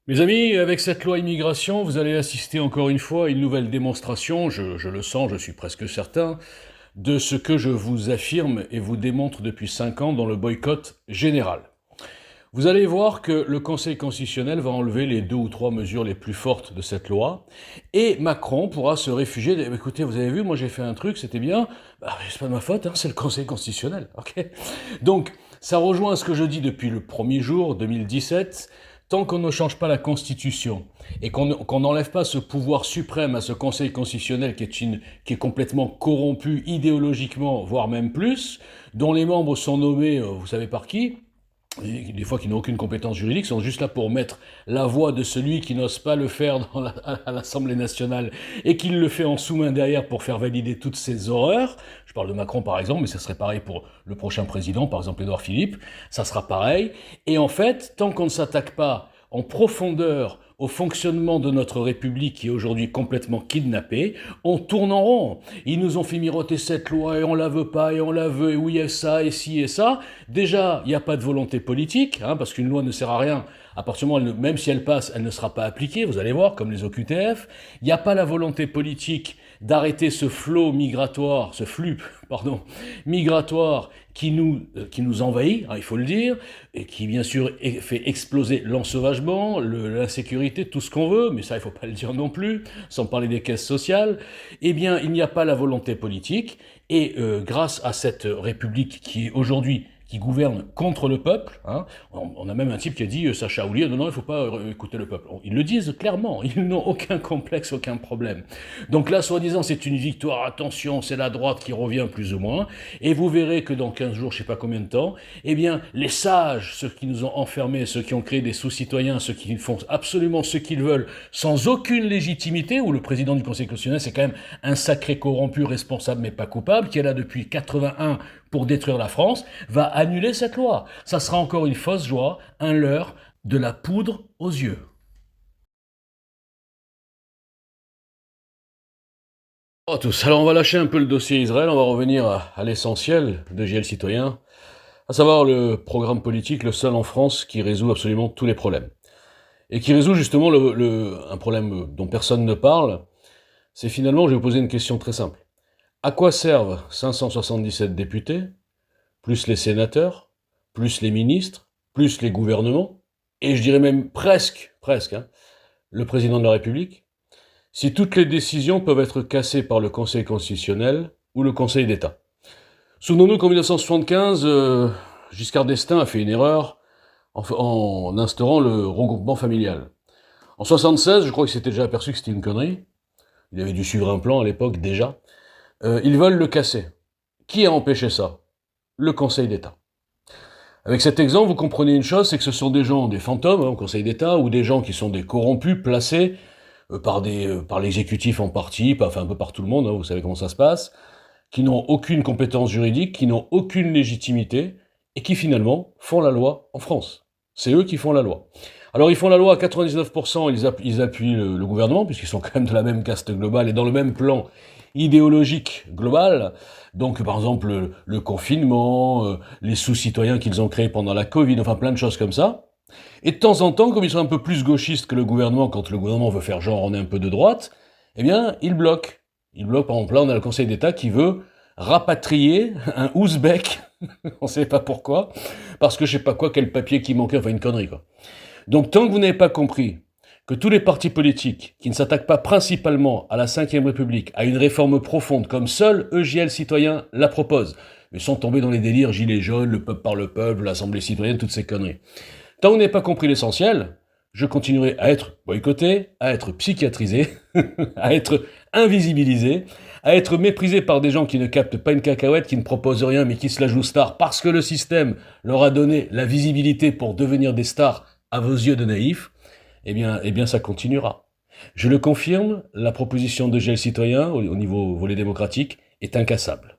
Mes amis, avec cette loi immigration, vous allez assister encore une fois à une nouvelle démonstration, je le sens, je suis presque certain, de ce que je vous affirme et vous démontre depuis 5 ans dans le boycott général. Vous allez voir que le Conseil constitutionnel va enlever les 2 ou 3 mesures les plus fortes de cette loi, et Macron pourra se réfugier. Écoutez, vous avez vu, moi j'ai fait un truc, c'était bien. C'est pas de ma faute, hein, c'est le Conseil constitutionnel. Ok. Donc, ça rejoint ce que je dis depuis le premier jour, 2017. Tant qu'on ne change pas la Constitution et qu'on n'enlève pas ce pouvoir suprême à ce Conseil constitutionnel qui est complètement corrompu idéologiquement, voire même plus, dont les membres sont nommés, vous savez par qui, et des fois qui n'ont aucune compétence juridique, sont juste là pour mettre la voix de celui qui n'ose pas le faire à l'Assemblée nationale et qui le fait en sous-main derrière pour faire valider toutes ces horreurs. Je parle de Macron par exemple, mais ça serait pareil pour le prochain président, par exemple Édouard Philippe, ça sera pareil. Et en fait, tant qu'on ne s'attaque pas en profondeur au fonctionnement de notre République qui est aujourd'hui complètement kidnappée, on tourne en rond. Ils nous ont fait miroiter cette loi et on la veut pas et on la veut et oui et ça et ci et ça. Déjà, il n'y a pas de volonté politique, hein, parce qu'une loi ne sert à rien. À partir du moment où même si elle passe, elle ne sera pas appliquée, vous allez voir, comme les OQTF. Il n'y a pas la volonté politique d'arrêter ce flot migratoire, ce flux, pardon, migratoire qui nous envahit, hein, il faut le dire, et qui bien sûr fait exploser l'ensauvagement, l'insécurité, tout ce qu'on veut, mais ça il ne faut pas le dire non plus, sans parler des caisses sociales, eh bien il n'y a pas la volonté politique, et grâce à cette République qui est aujourd'hui qui gouverne contre le peuple, hein, on a même un type qui a dit, Sacha Houlier, non, il ne faut pas écouter le peuple. Ils le disent clairement, ils n'ont aucun complexe, aucun problème. Donc là, soi-disant, c'est une victoire, attention, c'est la droite qui revient plus ou moins, et vous verrez que dans 15 jours, je sais pas combien de temps, eh bien, les sages, ceux qui nous ont enfermés, ceux qui ont créé des sous-citoyens, ceux qui font absolument ce qu'ils veulent, sans aucune légitimité, où le président du Conseil constitutionnel, c'est quand même un sacré corrompu, responsable mais pas coupable, qui est là depuis 81 pour détruire la France, va annuler cette loi. Ça sera encore une fausse joie, un leurre, de la poudre aux yeux. Oh, tous. Alors on va lâcher un peu le dossier Israël, on va revenir à l'essentiel de JL Citoyen, à savoir le programme politique, le seul en France qui résout absolument tous les problèmes. Et qui résout justement un problème dont personne ne parle, c'est finalement, je vais vous poser une question très simple. À quoi servent 577 députés, plus les sénateurs, plus les ministres, plus les gouvernements, et je dirais même presque, hein, le président de la République, si toutes les décisions peuvent être cassées par le Conseil constitutionnel ou le Conseil d'État? Souvenons-nous qu'en 1975, Giscard d'Estaing a fait une erreur en instaurant le regroupement familial. En 76, je crois qu'il s'était déjà aperçu que c'était une connerie. Il avait dû suivre un plan à l'époque déjà. Ils veulent le casser. Qui a empêché ça? Le Conseil d'État. Avec cet exemple, vous comprenez une chose, c'est que ce sont des gens, des fantômes, hein, au Conseil d'État, ou des gens qui sont des corrompus, placés par l'exécutif en partie, enfin un peu par tout le monde, hein, vous savez comment ça se passe, qui n'ont aucune compétence juridique, qui n'ont aucune légitimité, et qui finalement font la loi en France. C'est eux qui font la loi. Alors ils font la loi à 99%, ils appuient le gouvernement, puisqu'ils sont quand même de la même caste globale et dans le même plan idéologique global. Donc par exemple le confinement, les sous-citoyens qu'ils ont créés pendant la Covid, enfin plein de choses comme ça. Et de temps en temps, comme ils sont un peu plus gauchistes que le gouvernement, quand le gouvernement veut faire genre on est un peu de droite, eh bien ils bloquent. Ils bloquent, par exemple là on a le Conseil d'État qui veut rapatrier un Ouzbek, on sait pas pourquoi, parce que je sais pas quoi, quel papier qui manquait, enfin une connerie quoi. Donc tant que vous n'avez pas compris que tous les partis politiques qui ne s'attaquent pas principalement à la Ve République, à une réforme profonde, comme seul EJL Citoyen la propose, mais sans tomber dans les délires gilets jaunes, le peuple par le peuple, l'Assemblée citoyenne, toutes ces conneries. Tant que vous n'avez pas compris l'essentiel, je continuerai à être boycotté, à être psychiatrisé, à être invisibilisé, à être méprisé par des gens qui ne captent pas une cacahuète, qui ne proposent rien, mais qui se la jouent star parce que le système leur a donné la visibilité pour devenir des stars à vos yeux de naïfs. Eh bien, ça continuera. Je le confirme, la proposition de gel citoyen au niveau volet démocratique est incassable.